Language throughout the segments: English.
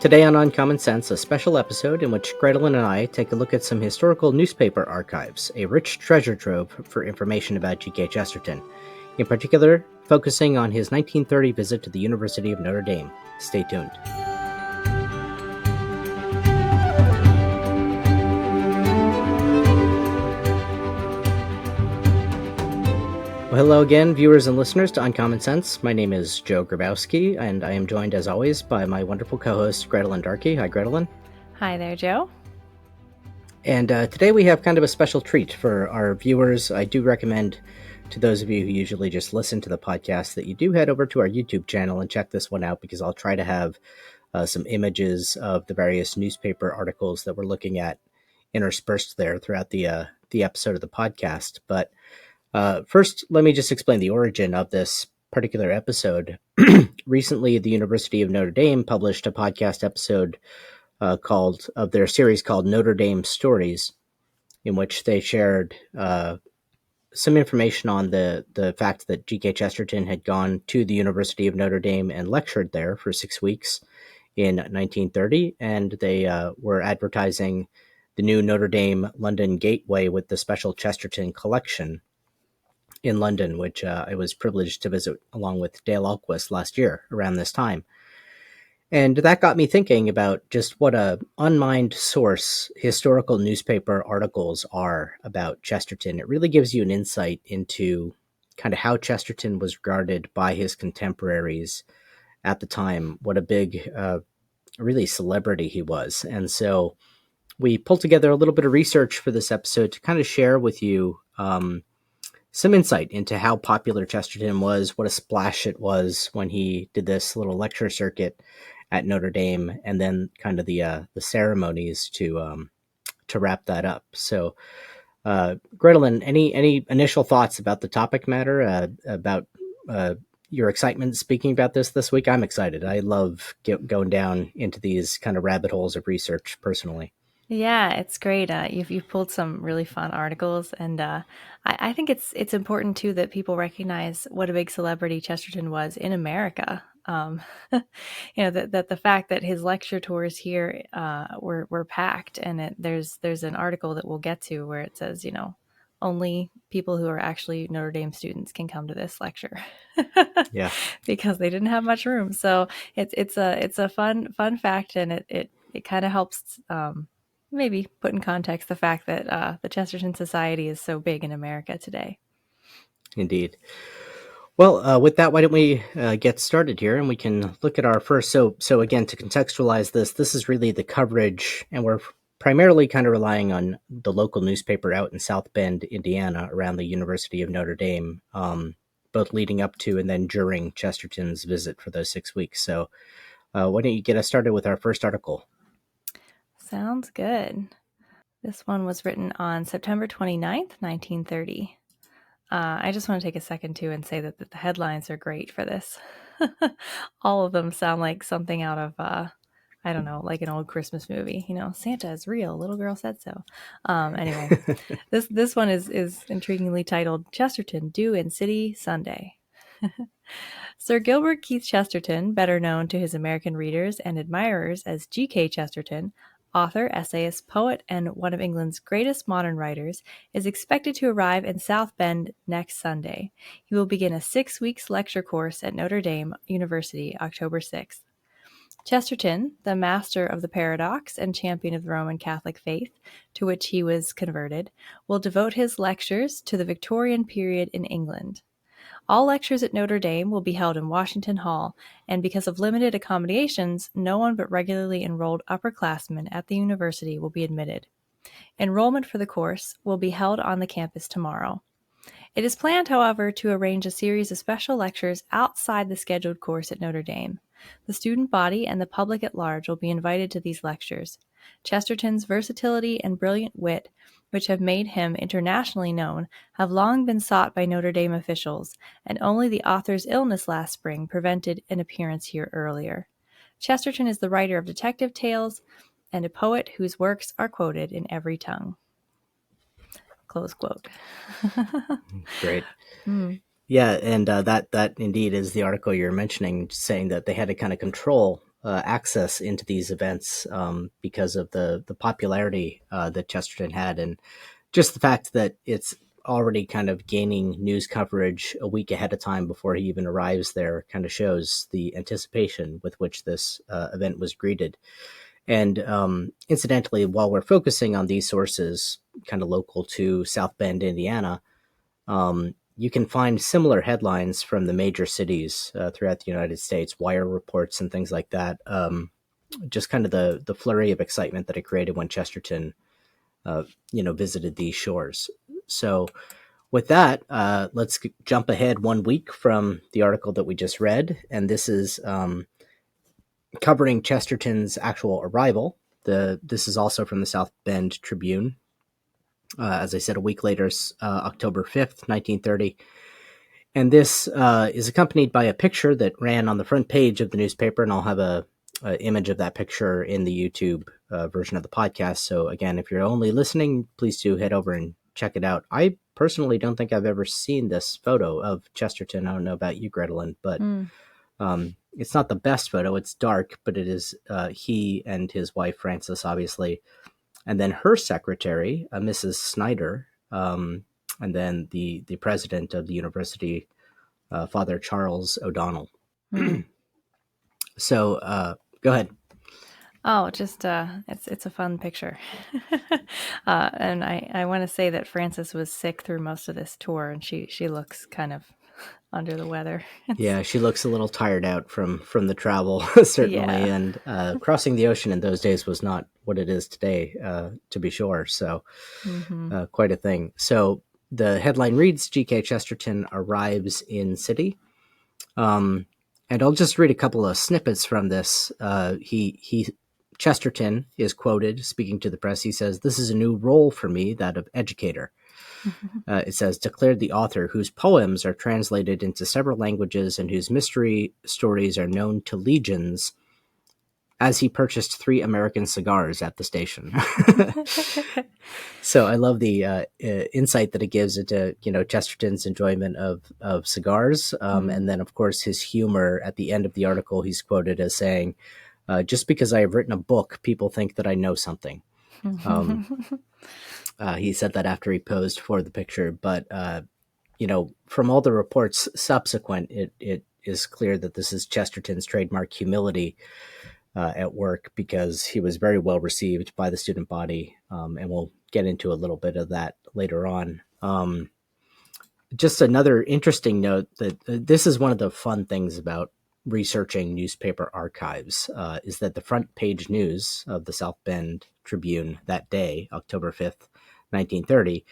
Today on Uncommon Sense, a special episode in which Grettelyn and I take a look at some historical newspaper archives, a rich treasure trove for information about G.K. Chesterton, in particular focusing on his 1930 visit to the University of Notre Dame. Stay tuned. Well, hello again, viewers and listeners to Uncommon Sense. My name is Joe Grabowski, and I am joined, as always, by my wonderful co-host, Grettelyn Darkey. Hi, Grettelyn. Hi there, Joe. And today we have kind of a special treat for our viewers. I do recommend to those of you who usually just listen to the podcast that you do head over to our YouTube channel and check this one out, because I'll try to have some images of the various newspaper articles that we're looking at interspersed there throughout the episode of the podcast. But first, let me just explain the origin of this particular episode. Recently, the University of Notre Dame published a podcast episode of their series called Notre Dame Stories, in which they shared some information on the fact that G.K. Chesterton had gone to the University of Notre Dame and lectured there for 6 weeks in 1930, and they were advertising the new Notre Dame London Gateway with the special Chesterton collection in London, which I was privileged to visit along with Dale Alquist last year around this time. And that got me thinking about just what a unmined source historical newspaper articles are about Chesterton. It really gives you an insight into kind of how Chesterton was regarded by his contemporaries at the time, what a big, really celebrity he was. And so we pulled together a little bit of research for this episode to kind of share with you some insight into how popular Chesterton was, what a splash it was when he did this little lecture circuit at Notre Dame, and then kind of the ceremonies to wrap that up. So, Grettelyn, any initial thoughts about the topic matter, about your excitement speaking about this week? I'm excited. I love going down into these kind of rabbit holes of research personally. Yeah, it's great. You've pulled some really fun articles, and I think it's important too that people recognize what a big celebrity Chesterton was in America. That the fact that his lecture tours here were packed, and there's an article that we'll get to where it says, only people who are actually Notre Dame students can come to this lecture. Yeah, because they didn't have much room. So it's a fun fact, and it kind of helps maybe put in context the fact that the Chesterton Society is so big in America today. Indeed. Well, with that, why don't we get started here, and we can look at our first. So again, to contextualize this is really the coverage, and we're primarily kind of relying on the local newspaper out in South Bend, Indiana, around the University of Notre Dame, both leading up to and then during Chesterton's visit for those 6 weeks. So why don't you get us started with our first article? Sounds good. This one was written on September 29th, 1930. I just want to take a second, too, and say that the headlines are great for this. All of them sound like something out of, I don't know, like an old Christmas movie. Santa is real. Little girl said so. Anyway, this one is intriguingly titled Chesterton, Due in City Sunday. Sir Gilbert Keith Chesterton, better known to his American readers and admirers as G.K. Chesterton, author, essayist, poet, and one of England's greatest modern writers, is expected to arrive in South Bend next Sunday. He will begin a 6 weeks lecture course at Notre Dame University, October 6th. Chesterton, the master of the paradox and champion of the Roman Catholic faith, to which he was converted, will devote his lectures to the Victorian period in England. All lectures at Notre Dame will be held in Washington Hall, and because of limited accommodations, no one but regularly enrolled upperclassmen at the university will be admitted. Enrollment for the course will be held on the campus tomorrow. It is planned, however, to arrange a series of special lectures outside the scheduled course at Notre Dame. The student body and the public at large will be invited to these lectures. Chesterton's versatility and brilliant wit, which have made him internationally known, have long been sought by Notre Dame officials, and only the author's illness last spring prevented an appearance here earlier. Chesterton is the writer of detective tales and a poet whose works are quoted in every tongue. Close quote. Great. Yeah, and that indeed is the article you're mentioning, saying that they had to kind of control access into these events because of the popularity that Chesterton had, and just the fact that it's already kind of gaining news coverage a week ahead of time before he even arrives there kind of shows the anticipation with which this event was greeted. And incidentally, while we're focusing on these sources, kind of local to South Bend, Indiana, you can find similar headlines from the major cities throughout the United States, wire reports and things like that. Just kind of the flurry of excitement that it created when Chesterton, visited these shores. So with that, let's jump ahead 1 week from the article that we just read. And this is covering Chesterton's actual arrival. This is also from the South Bend Tribune. As I said, a week later, October 5th, 1930. And this is accompanied by a picture that ran on the front page of the newspaper, and I'll have a image of that picture in the YouTube version of the podcast. So again, if you're only listening, please do head over and check it out. I personally don't think I've ever seen this photo of Chesterton. I don't know about you, Grettelyn, but it's not the best photo. It's dark, but it is he and his wife, Frances, obviously, and then her secretary, Mrs. Snyder, and then the president of the university, Father Charles O'Donnell. So go ahead. Oh, just it's a fun picture. And I want to say that Frances was sick through most of this tour, and she looks kind of under the weather. Yeah, she looks a little tired out from the travel, certainly. Yeah. And crossing the ocean in those days was not what it is today, to be sure. So quite a thing. So the headline reads, G.K. Chesterton arrives in city. And I'll just read a couple of snippets from this. Chesterton is quoted speaking to the press. He says, "This is a new role for me, that of educator." It says, declared the author, whose poems are translated into several languages and whose mystery stories are known to legions, as he purchased 3 American cigars at the station. So I love the insight that it gives into, Chesterton's enjoyment of cigars. And then, of course, his humor at the end of the article, he's quoted as saying, just because I have written a book, people think that I know something. He said that after he posed for the picture, but from all the reports subsequent, it is clear that this is Chesterton's trademark humility at work, because he was very well received by the student body, and we'll get into a little bit of that later on. Just another interesting note that this is one of the fun things about researching newspaper archives, is that the front page news of the South Bend Tribune that day, October 5th, 1930,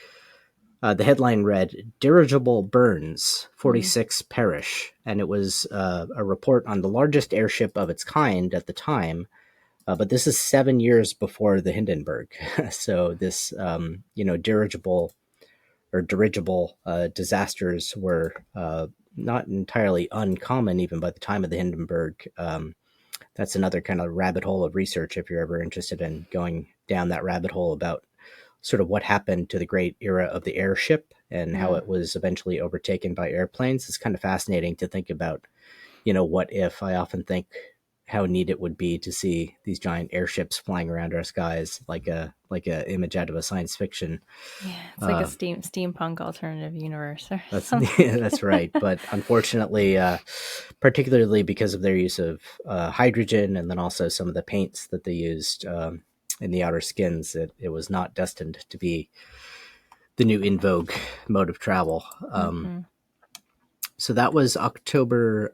the headline read, Dirigible Burns, 46 Perish. And it was a report on the largest airship of its kind at the time. But this is 7 years before the Hindenburg. So this, dirigible disasters were not entirely uncommon even by the time of the Hindenburg. That's another kind of rabbit hole of research if you're ever interested in going down that rabbit hole about sort of what happened to the great era of the airship and how it was eventually overtaken by airplanes. It's kind of fascinating to think about, what if. I often think how neat it would be to see these giant airships flying around our skies like a image out of a science fiction. Yeah, it's like a steampunk alternative universe. That's right. But unfortunately, particularly because of their use of hydrogen and then also some of the paints that they used in the outer skins, it was not destined to be the new in vogue mode of travel. So that was October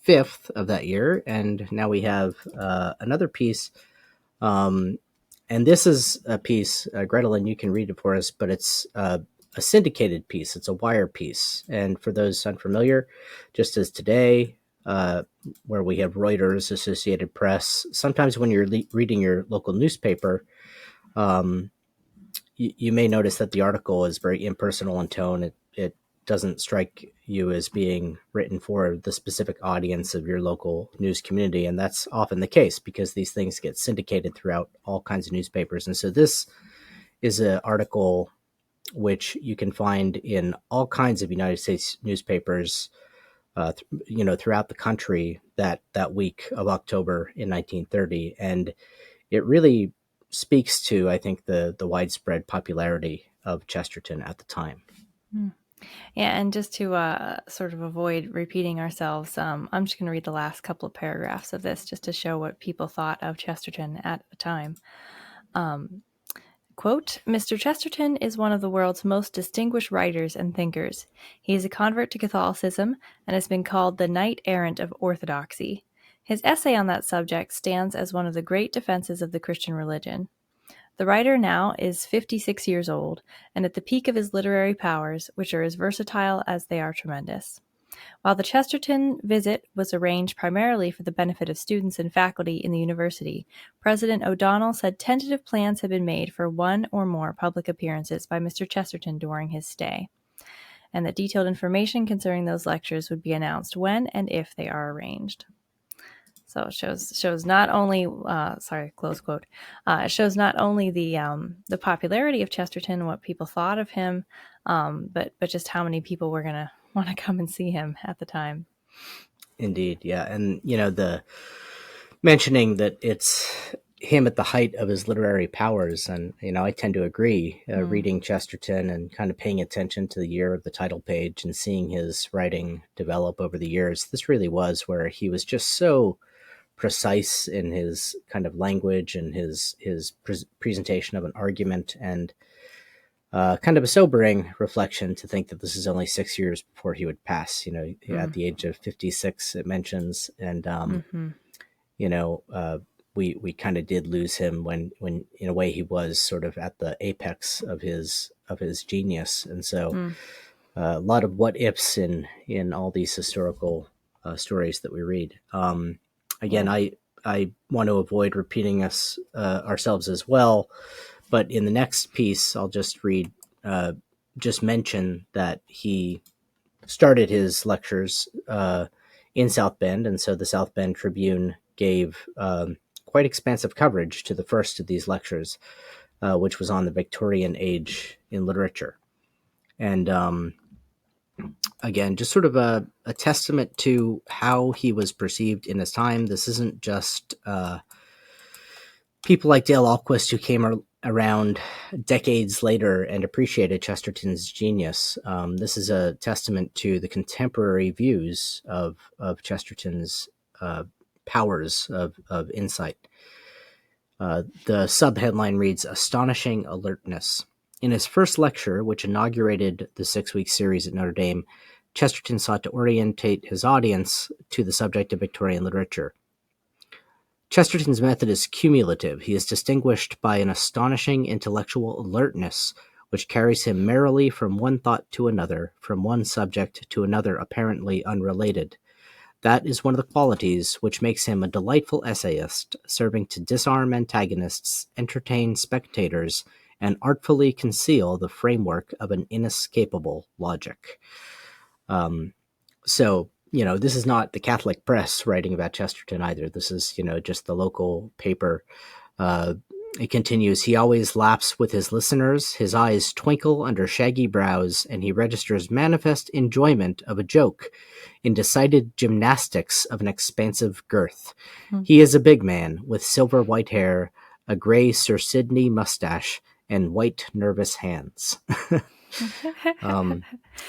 5th of that year. And now we have another piece. And this is a piece, Grettelyn, you can read it for us, but it's a syndicated piece. It's a wire piece. And for those unfamiliar, just as today, where we have Reuters, Associated Press, sometimes when you're reading your local newspaper, you may notice that the article is very impersonal in tone. It doesn't strike you as being written for the specific audience of your local news community. And that's often the case because these things get syndicated throughout all kinds of newspapers. And so this is an article which you can find in all kinds of United States newspapers throughout the country that week of October in 1930, and it really speaks to, I think, the widespread popularity of Chesterton at the time. Yeah, and just to sort of avoid repeating ourselves, I'm just going to read the last couple of paragraphs of this just to show what people thought of Chesterton at the time. Quote, Mr. Chesterton is one of the world's most distinguished writers and thinkers. He is a convert to Catholicism and has been called the knight errant of orthodoxy. His essay on that subject stands as one of the great defenses of the Christian religion. The writer now is 56 years old and at the peak of his literary powers, which are as versatile as they are tremendous. While the Chesterton visit was arranged primarily for the benefit of students and faculty in the university, President O'Donnell said tentative plans had been made for one or more public appearances by Mr. Chesterton during his stay, and that detailed information concerning those lectures would be announced when and if they are arranged. So it shows not only close quote. It shows not only the popularity of Chesterton and what people thought of him, but just how many people were going to want to come and see him at the time. Indeed, yeah, and the mentioning that it's him at the height of his literary powers, and I tend to agree. Reading Chesterton and kind of paying attention to the year of the title page and seeing his writing develop over the years, this really was where he was just so precise in his kind of language and his presentation of an argument, and kind of a sobering reflection to think that this is only 6 years before he would pass. At the age of 56, it mentions, and we kind of did lose him when in a way he was sort of at the apex of his genius, and so a lot of what ifs in all these historical stories that we read. Again, I want to avoid repeating ourselves as well, but in the next piece, I'll just mention that he started his lectures in South Bend, and so the South Bend Tribune gave quite expansive coverage to the first of these lectures, which was on the Victorian age in literature. And again, just sort of a testament to how he was perceived in his time. This isn't just people like Dale Alquist who came around decades later and appreciated Chesterton's genius. This is a testament to the contemporary views of Chesterton's powers of insight. The subheadline reads, Astonishing Alertness. In his first lecture, which inaugurated the 6-week series at Notre Dame, Chesterton sought to orientate his audience to the subject of Victorian literature. Chesterton's method is cumulative. He is distinguished by an astonishing intellectual alertness, which carries him merrily from one thought to another, from one subject to another apparently unrelated. That is one of the qualities which makes him a delightful essayist, serving to disarm antagonists, entertain spectators, and artfully conceal the framework of an inescapable logic. So, this is not the Catholic press writing about Chesterton either. This is, just the local paper. It continues, he always laughs with his listeners, his eyes twinkle under shaggy brows, and he registers manifest enjoyment of a joke in decided gymnastics of an expansive girth. He is a big man with silver white hair, a gray Sir Sidney mustache, and white nervous hands. And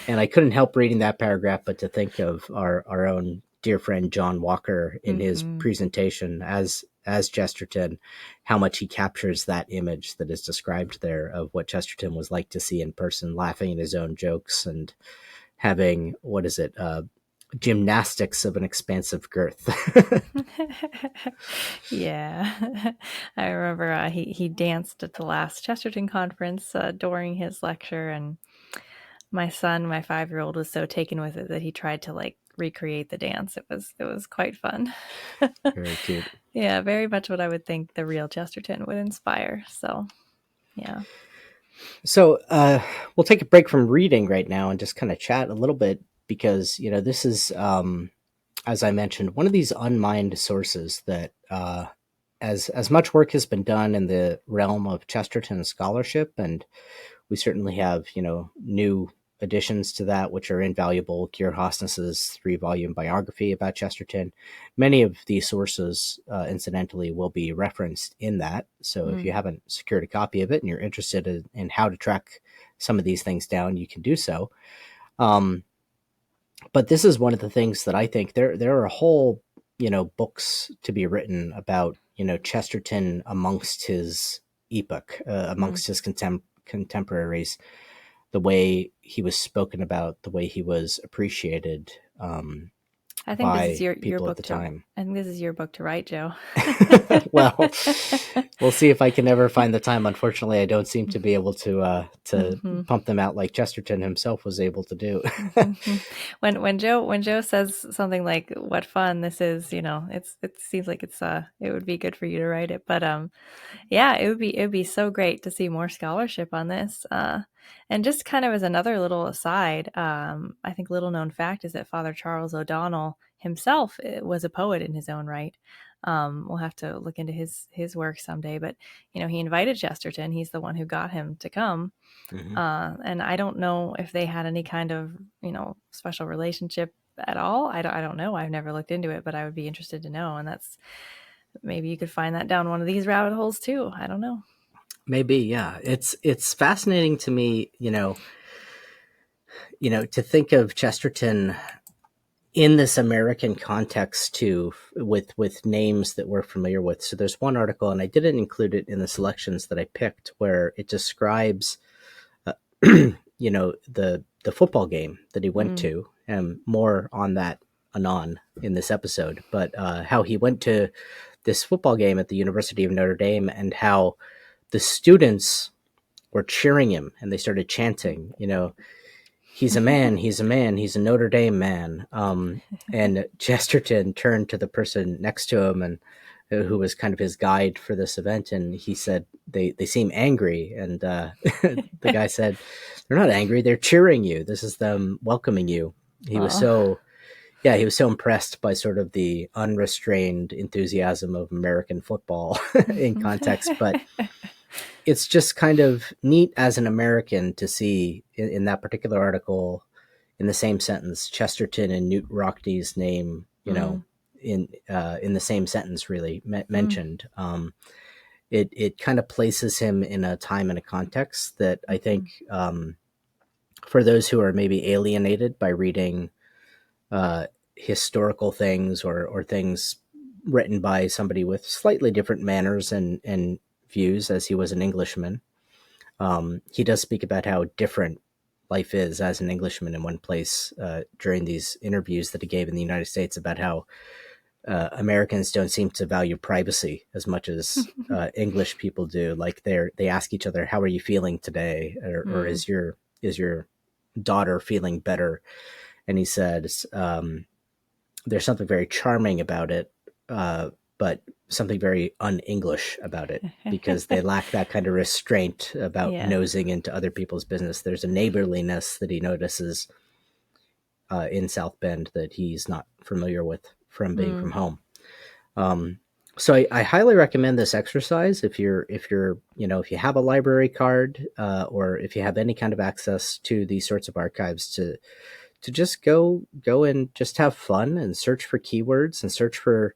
I couldn't help reading that paragraph but to think of our own dear friend John Walker in his presentation as Chesterton, how much he captures that image that is described there of what Chesterton was like to see in person, laughing at his own jokes and having, gymnastics of an expansive girth. Yeah. I remember he danced at the last Chesterton conference during his lecture, and my son, my 5-year-old, was so taken with it that he tried to recreate the dance. It was quite fun. Very cute. Yeah, very much what I would think the real Chesterton would inspire. So, yeah. So we'll take a break from reading right now and just kind of chat a little bit because, this is, as I mentioned, one of these unmined sources that as much work has been done in the realm of Chesterton scholarship, and we certainly have, new additions to that, which are invaluable. Keir Hosnis's 3-volume biography about Chesterton. Many of these sources, incidentally, will be referenced in that. So if you haven't secured a copy of it and you're interested in how to track some of these things down, you can do so. But this is one of the things that I think there are whole, books to be written about, Chesterton amongst his epoch, amongst his contemporaries, the way he was spoken about, the way he was appreciated I think this is by your people at book the time. I think this is your book to write, Joe. Well, we'll see if I can ever find the time. Unfortunately, I don't seem to be able to pump them out like Chesterton himself was able to do. When Joe says something like "What fun this is," it seems like it would be good for you to write it. But yeah, it would be so great to see more scholarship on this. And just kind of as another little aside, I think little known fact is that Father Charles O'Donnell himself was a poet in his own right. We'll have to look into his work someday, but he invited Chesterton. He's the one who got him to come. And I don't know if they had any kind of special relationship at all. I don't know. I've never looked into it, but I would be interested to know. And that's maybe you could find that down one of these rabbit holes too. I don't know. Maybe, yeah. It's fascinating to me, to think of Chesterton in this American context too, with names that we're familiar with. So there's one article, and I didn't include it in the selections that I picked, where it describes, the football game that he went to, and more on that anon in this episode. But how he went to this football game at the University of Notre Dame, and how the students were cheering him, and they started chanting, he's a man, he's a man, he's a Notre Dame man. And Chesterton turned to the person next to him, and who was kind of his guide for this event, and he said, they seem angry. And the guy said, they're not angry, they're cheering you. This is them welcoming you. He was so impressed by sort of the unrestrained enthusiasm of American football in context. But it's just kind of neat as an American to see in that particular article, in the same sentence, Chesterton and Newt Rockney's name, in the same sentence, really mentioned. It kind of places him in a time and a context that I think, for those who are maybe alienated by reading historical things or things written by somebody with slightly different manners and views, as he was an Englishman. He does speak about how different life is as an Englishman in one place during these interviews that he gave in the United States, about how Americans don't seem to value privacy as much as English people do. Like they ask each other, "How are you feeling today?" Or is your daughter feeling better? And he said, there's something very charming about it, but something very un-English about it, because they lack that kind of restraint about nosing into other people's business. There's a neighborliness that he notices in South Bend that he's not familiar with from being from home. So I highly recommend this exercise if you're if you have a library card, or if you have any kind of access to these sorts of archives, to just go and just have fun and search for keywords and search for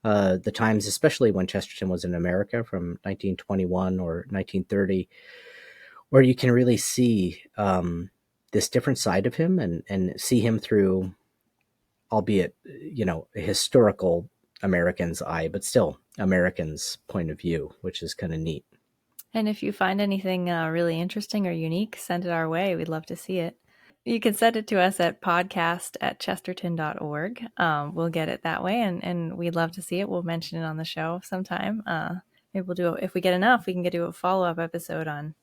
the times, especially when Chesterton was in America from 1921 or 1930, where you can really see this different side of him, and see him through, albeit, a historical American's eye, but still American's point of view, which is kind of neat. And if you find anything really interesting or unique, send it our way. We'd love to see it. You can send it to us at podcast@chesterton.org. We'll get it that way, and we'd love to see it. We'll mention it on the show sometime. Maybe we'll do it, if we get enough, we can do a follow-up episode on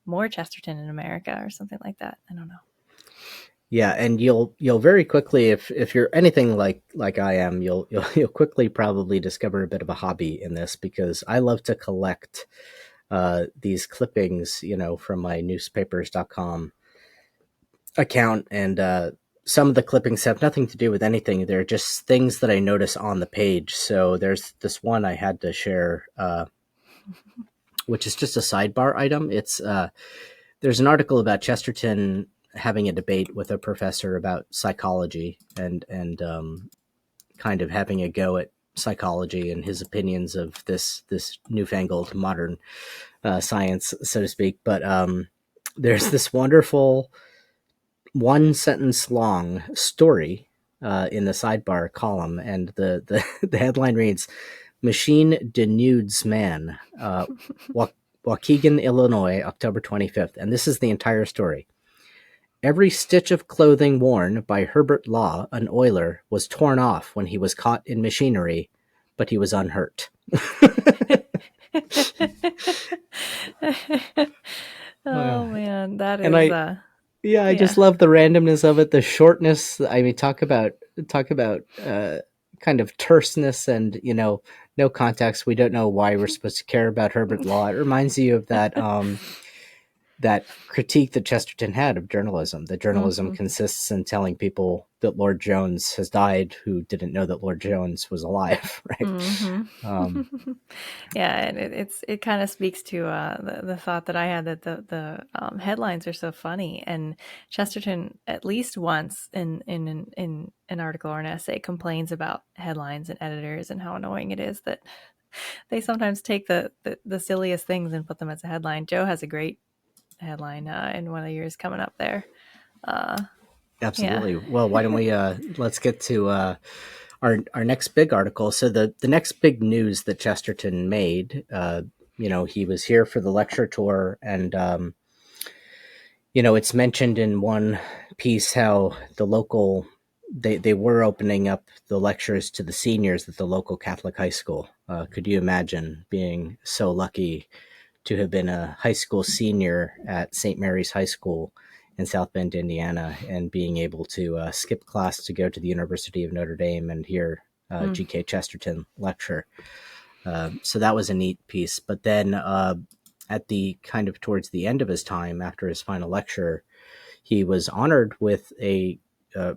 more Chesterton in America or something like that. I don't know. Yeah, and you'll very quickly, if you're anything like I am, you'll quickly probably discover a bit of a hobby in this, because I love to collect these clippings, from my newspapers.com account, and some of the clippings have nothing to do with anything. They're just things that I notice on the page. So there's this one I had to share, which is just a sidebar item. It's there's an article about Chesterton having a debate with a professor about psychology and kind of having a go at psychology and his opinions of this newfangled modern science, so to speak. But there's this wonderful one sentence long story in the sidebar column, and the headline reads, "Machine denudes man, Waukegan, Illinois, October 25th." And this is the entire story. "Every stitch of clothing worn by Herbert Law, an oiler, was torn off when he was caught in machinery, but he was unhurt." Oh man, that And is I yeah. just love the randomness of it, the shortness. I mean, talk about kind of terseness and, no context. We don't know why we're supposed to care about Herbert Law. It reminds you of that critique that Chesterton had of journalism. That journalism consists in telling people that Lord Jones has died who didn't know that Lord Jones was alive, right? Yeah, and it kind of speaks to the thought that I had that the headlines are so funny. And Chesterton, at least once in an article or an essay, complains about headlines and editors and how annoying it is that they sometimes take the silliest things and put them as a headline. Joe has a great headline in one of yours coming up there. Absolutely. Yeah. Well, why don't we let's get to our next big article. So the next big news that Chesterton made, he was here for the lecture tour, and it's mentioned in one piece how the local they were opening up the lectures to the seniors at the local Catholic high school. Could you imagine being so lucky to have been a high school senior at St. Mary's High School in South Bend, Indiana, and being able to skip class to go to the University of Notre Dame and hear G.K. Chesterton lecture? So that was a neat piece. But then at the kind of towards the end of his time, after his final lecture, he was honored with a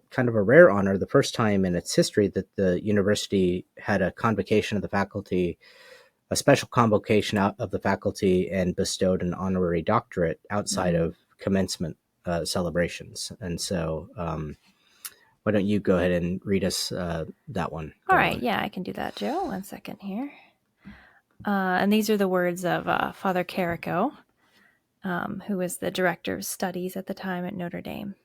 kind of a rare honor, the first time in its history that the university had a convocation of the faculty, a special convocation out of the faculty, and bestowed an honorary doctorate outside of commencement celebrations. And so why don't you go ahead and read us that one? All right. Yeah, I can do that, Joe. 1 second here. And these are the words of Father Carrico, who was the director of studies at the time at Notre Dame.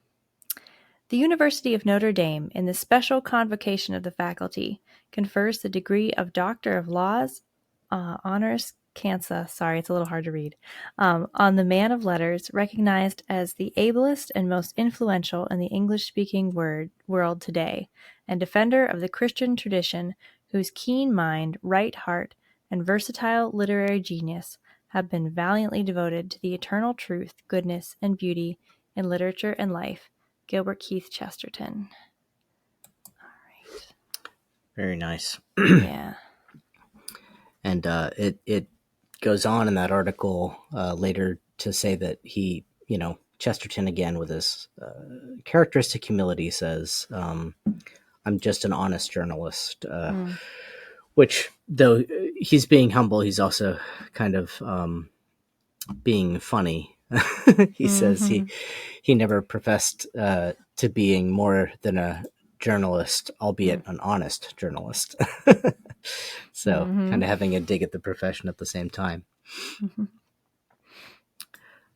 "The University of Notre Dame, in the special convocation of the faculty, confers the degree of Doctor of Laws, honoris causa," sorry, it's a little hard to read, "on the man of letters, recognized as the ablest and most influential in the English-speaking world today, and defender of the Christian tradition, whose keen mind, right heart, and versatile literary genius have been valiantly devoted to the eternal truth, goodness, and beauty in literature and life. Gilbert Keith Chesterton." All right. Very nice. Yeah. And it goes on in that article later to say that he, Chesterton, again with his characteristic humility, says, "I'm just an honest journalist," which, though he's being humble, he's also kind of being funny. He says he never professed to being more than a journalist, albeit an honest journalist. So kind of having a dig at the profession at the same time.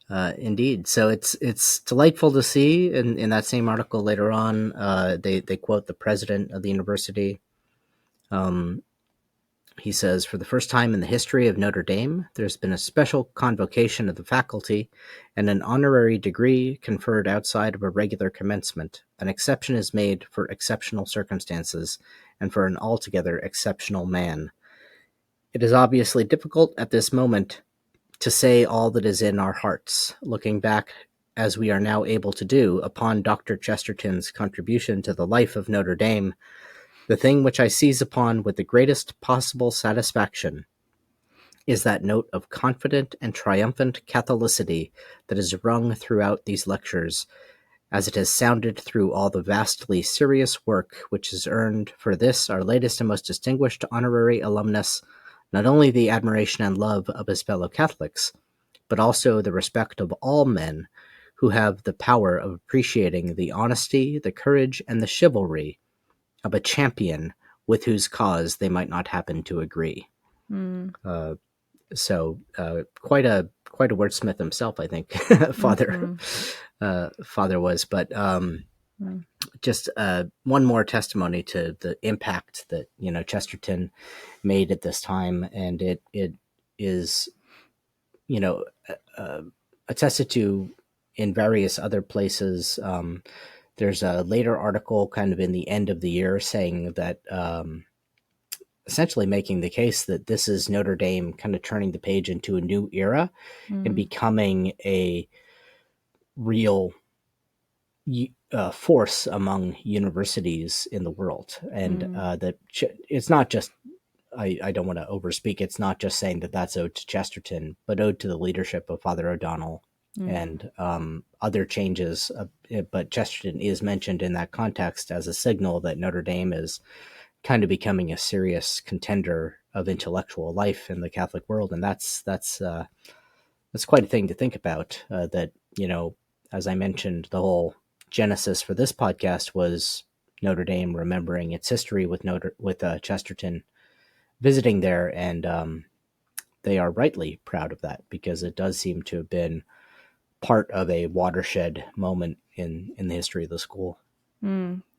Indeed. So it's delightful to see in that same article later on, they quote the president of the university. He says, "For the first time in the history of Notre Dame, there's been a special convocation of the faculty and an honorary degree conferred outside of a regular commencement. An exception is made for exceptional circumstances and for an altogether exceptional man. It is obviously difficult at this moment to say all that is in our hearts, looking back, as we are now able to do, upon Dr. Chesterton's contribution to the life of Notre Dame. The thing which I seize upon with the greatest possible satisfaction is that note of confident and triumphant Catholicity that is rung throughout these lectures, as it has sounded through all the vastly serious work which has earned for this our latest and most distinguished honorary alumnus not only the admiration and love of his fellow Catholics, but also the respect of all men who have the power of appreciating the honesty, the courage, and the chivalry of a champion with whose cause they might not happen to agree. Mm. So quite a wordsmith himself, I think. Mm-hmm. Father was, but just one more testimony to the impact that Chesterton made at this time, and it is attested to in various other places. There's a later article kind of in the end of the year saying that essentially making the case that this is Notre Dame kind of turning the page into a new era and becoming a real force among universities in the world. And that it's not just, I don't want to overspeak, it's not just saying that that's ode to Chesterton, but ode to the leadership of Father O'Donnell and other changes. But Chesterton is mentioned in that context as a signal that Notre Dame is kind of becoming a serious contender of intellectual life in the Catholic world. And that's quite a thing to think about, that, as I mentioned, the whole genesis for this podcast was Notre Dame remembering its history with Chesterton visiting there, and they are rightly proud of that because it does seem to have been part of a watershed moment in the history of the school.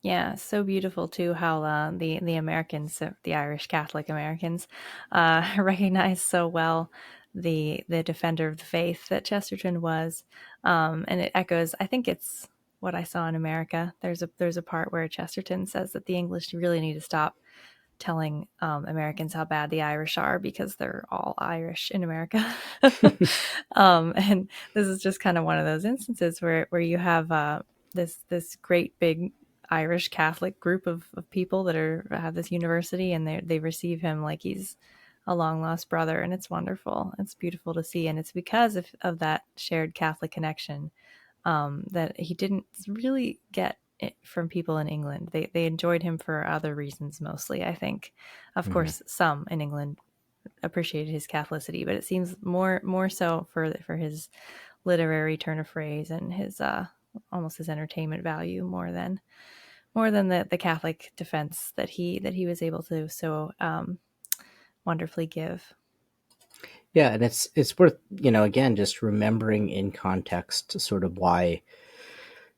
Yeah, so beautiful too how the Americans, the Irish Catholic Americans, recognize so well the defender of the faith that Chesterton was, and it echoes. I think it's what I saw in America. There's a part where Chesterton says that the English really need to stop telling Americans how bad the Irish are because they're all Irish in America. And this is just kind of one of those instances where you have this great big Irish Catholic group of people that have this university, and they receive him like he's a long lost brother, and it's wonderful. It's beautiful to see, and it's because of that shared Catholic connection that he didn't really get it from people in England. They enjoyed him for other reasons mostly, I think. Of course, some in England appreciated his Catholicity, but it seems more so for his literary turn of phrase and his almost his entertainment value more than the Catholic defense that he was able to so wonderfully give. Yeah, and it's worth, again, just remembering in context sort of why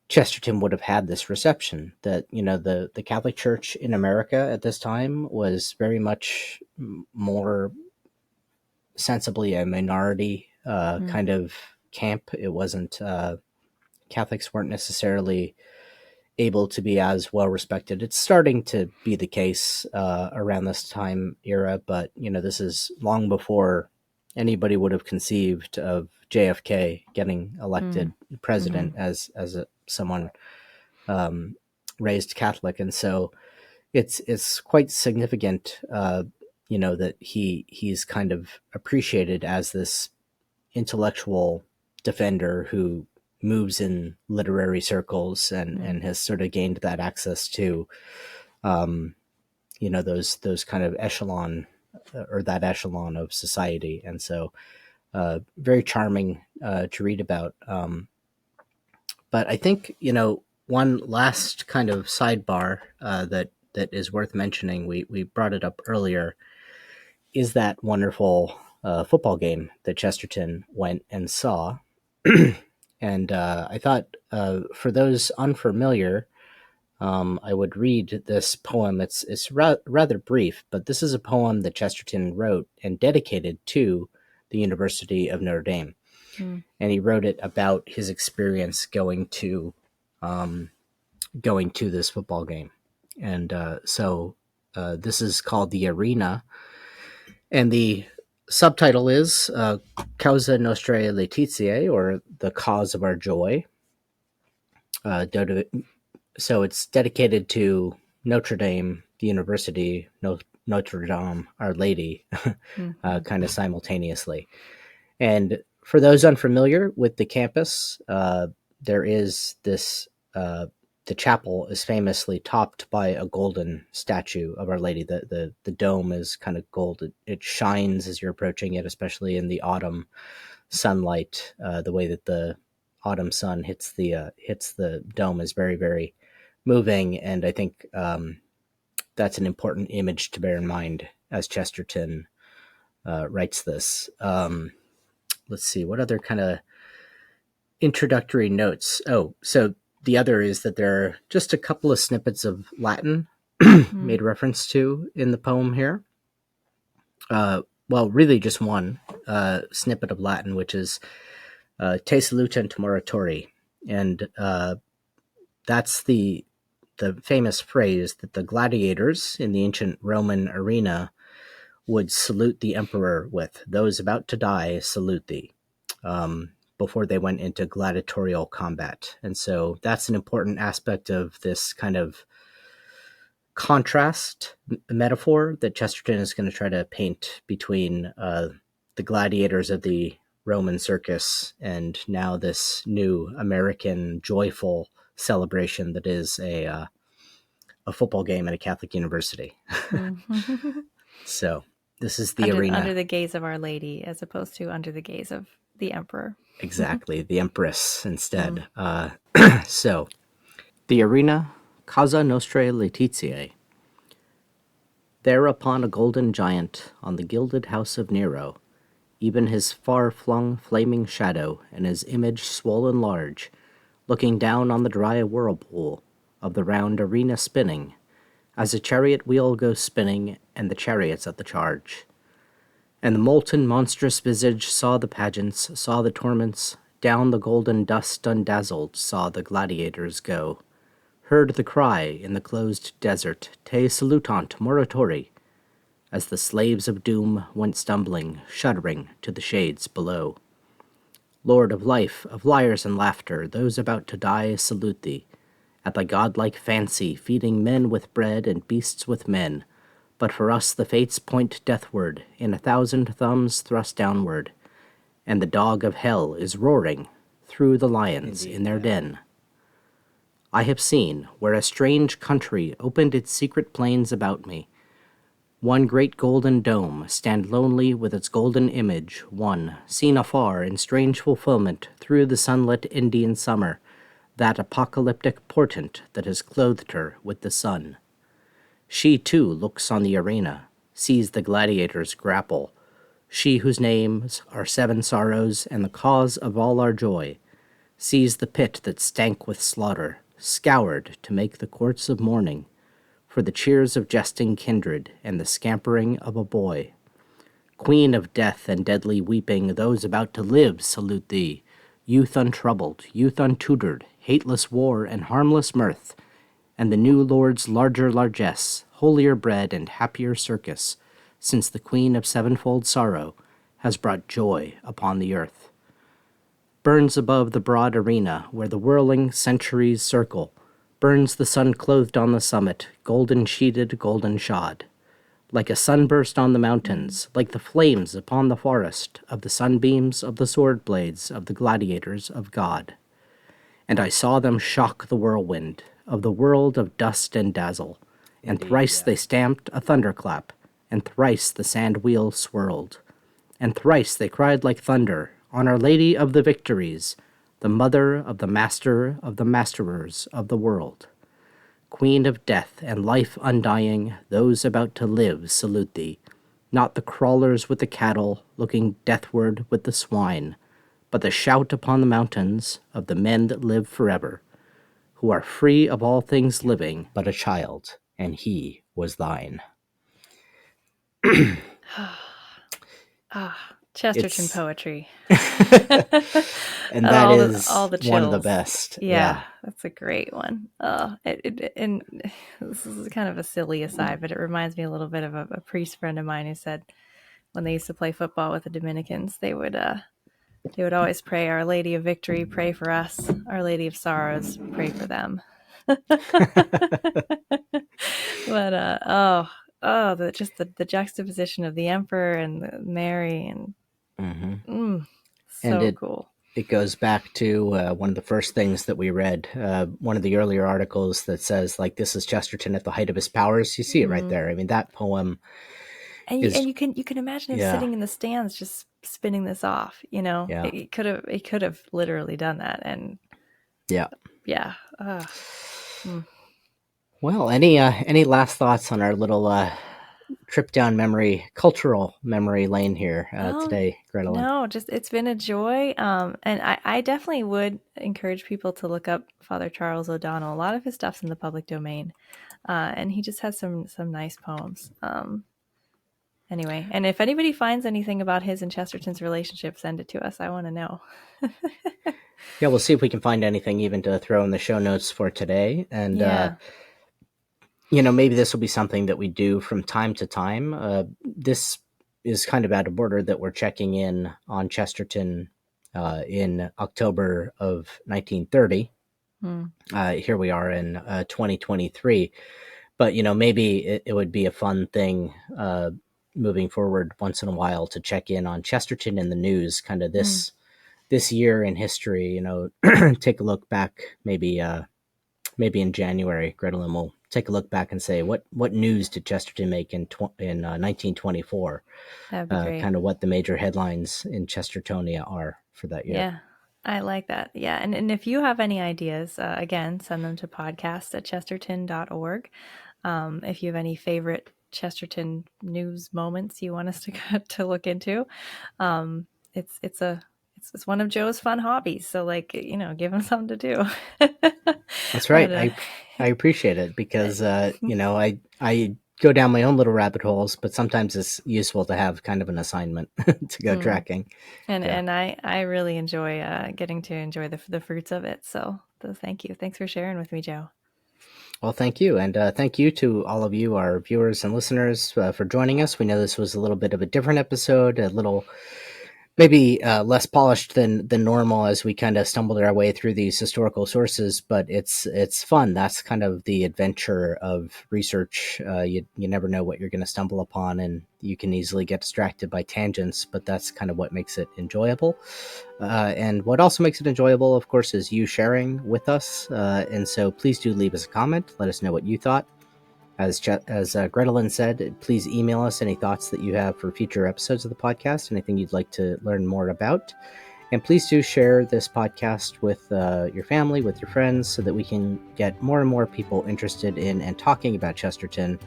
Chesterton would have had this reception. That, the Catholic Church in America at this time was very much more sensibly a minority kind of camp. It wasn't, Catholics weren't necessarily able to be as well respected. It's starting to be the case around this time era, but this is long before anybody would have conceived of JFK getting elected president as someone raised Catholic, and so it's quite significant, that he's kind of appreciated as this intellectual defender who moves in literary circles and has sort of gained that access to, those kind of echelon or that echelon of society. And so very charming to read about. But I think, one last kind of sidebar that is worth mentioning, we brought it up earlier, is that wonderful football game that Chesterton went and saw. And I thought, for those unfamiliar, I would read this poem. It's rather brief, but this is a poem that Chesterton wrote and dedicated to the University of Notre Dame. And he wrote it about his experience going to this football game. And so this is called The Arena. And the subtitle is Causa Nostrae Laetitiae, or The Cause of Our Joy. So it's dedicated to Notre Dame, the University, Notre Dame, Our Lady, kind of simultaneously. And for those unfamiliar with the campus, there is this, the chapel is famously topped by a golden statue of Our Lady. The dome is kind of gold. It shines as you're approaching it, especially in the autumn sunlight, the way that the autumn sun hits the dome is very, very moving, and I think that's an important image to bear in mind as Chesterton writes this. Let's see, what other kind of introductory notes? Oh, so the other is that there are just a couple of snippets of Latin made reference to in the poem here. Well, really just one snippet of Latin, which is Te salutant moratori. And that's the famous phrase that the gladiators in the ancient Roman arena would salute the emperor with. Those about to die salute thee, before they went into gladiatorial combat. And so that's an important aspect of this kind of contrast metaphor that Chesterton is going to try to paint between the gladiators of the Roman circus and now this new American joyful celebration that is a football game at a Catholic university. So this is the arena. Under the gaze of Our Lady, as opposed to under the gaze of the emperor. Exactly, the empress instead. So, the arena, Casa Nostrae Laetitiae. There upon a golden giant, on the gilded house of Nero, even his far-flung flaming shadow and his image swollen large, looking down on the dry whirlpool of the round arena spinning, as a chariot wheel goes spinning and the chariot's at the charge. And the molten monstrous visage saw the pageants, saw the torments, down the golden dust undazzled saw the gladiators go, heard the cry in the closed desert, Te salutant moratori, as the slaves of doom went stumbling, shuddering to the shades below. Lord of life, of liars and laughter, those about to die salute thee, at thy godlike fancy feeding men with bread and beasts with men, but for us the fates point deathward, in 1,000 thumbs thrust downward, and the dog of hell is roaring through the lions in their den. I have seen, where a strange country opened its secret plains about me, one great golden dome stand lonely with its golden image, one, seen afar in strange fulfillment through the sunlit Indian summer, that apocalyptic portent that has clothed her with the sun. She, too, looks on the arena, sees the gladiators grapple, she whose names are 7 sorrows and the cause of all our joy, sees the pit that stank with slaughter, scoured to make the courts of mourning, for the cheers of jesting kindred and the scampering of a boy. Queen of death and deadly weeping, those about to live salute thee, youth untroubled, youth untutored, hateless war and harmless mirth, and the new lord's larger largesse, holier bread and happier circus, since the queen of sevenfold sorrow has brought joy upon the earth. Burns above the broad arena, where the whirling centuries circle, burns the sun clothed on the summit, golden sheeted, golden shod, like a sunburst on the mountains, like the flames upon the forest of the sunbeams of the sword blades of the gladiators of God. And I saw them shock the whirlwind of the world of dust and dazzle, and thrice they stamped a thunderclap, and thrice the sand wheel swirled, and thrice they cried like thunder, on Our Lady of the Victories, the mother of the master of the masterers of the world. Queen of death and life undying, those about to live salute thee, not the crawlers with the cattle, looking deathward with the swine, but the shout upon the mountains of the men that live forever, who are free of all things living, but a child, and he was thine. Chesterton poetry. And that is all the one of the best. Yeah, that's a great one. And this is kind of a silly aside, but it reminds me a little bit of a priest friend of mine who said when they used to play football with the Dominicans, they would always pray, Our Lady of Victory, pray for us. Our Lady of Sorrows, pray for them. But the juxtaposition of the emperor and Mary and cool. It goes back to one of the first things that we read, one of the earlier articles that says, like, this is Chesterton at the height of his powers. You see it right there. I mean, that poem and you can imagine him sitting in the stands just spinning this off. You know, Yeah. it could have literally done that. And Yeah. Well, any last thoughts on our little trip down cultural memory lane here today, Grettelyn? No, just it's been a joy. And I definitely would encourage people to look up Father Charles O'Donnell. A lot of his stuff's in the public domain, and he just has some nice poems. Anyway, and if anybody finds anything about his and Chesterton's relationship, send it to us. I want to know. Yeah, we'll see if we can find anything even to throw in the show notes for today. And, maybe this will be something that we do from time to time. This is kind of out of order that we're checking in on Chesterton in October of 1930. Here we are in 2023. But, maybe it would be a fun thing moving forward once in a while to check in on Chesterton in the news, kind of this year in history, take a look back, maybe in January. Grettelyn will take a look back and say, what news did Chesterton make in 1924? That'd be great. Kind of what the major headlines in Chestertonia are for that year. Yeah, I like that. Yeah, and if you have any ideas, again, send them to podcast@chesterton.org. If you have any favorite Chesterton news moments you want us to look into, it's one of Joe's fun hobbies. So give him something to do. That's right. I appreciate it because I go down my own little rabbit holes, but sometimes it's useful to have kind of an assignment to go tracking. And I really enjoy getting to enjoy the fruits of it. So thank you. Thanks for sharing with me, Joe. Well, thank you. And thank you to all of you, our viewers and listeners, for joining us. We know this was a little bit of a different episode, a little maybe less polished than normal as we kind of stumbled our way through these historical sources, but it's fun. That's kind of the adventure of research. You never know what you're going to stumble upon, and you can easily get distracted by tangents, but that's kind of what makes it enjoyable. And what also makes it enjoyable, of course, is you sharing with us. And so please do leave us a comment. Let us know what you thought. As Grettelyn said, please email us any thoughts that you have for future episodes of the podcast, anything you'd like to learn more about. And please do share this podcast with your family, with your friends, so that we can get more and more people interested in and talking about Chesterton,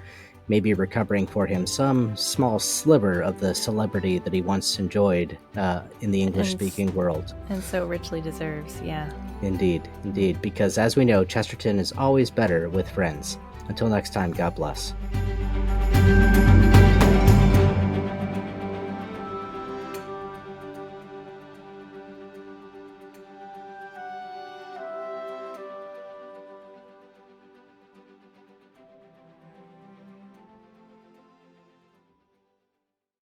maybe recovering for him some small sliver of the celebrity that he once enjoyed in the English-speaking world. And so richly deserves, yeah. Indeed, because as we know, Chesterton is always better with friends. Until next time, God bless.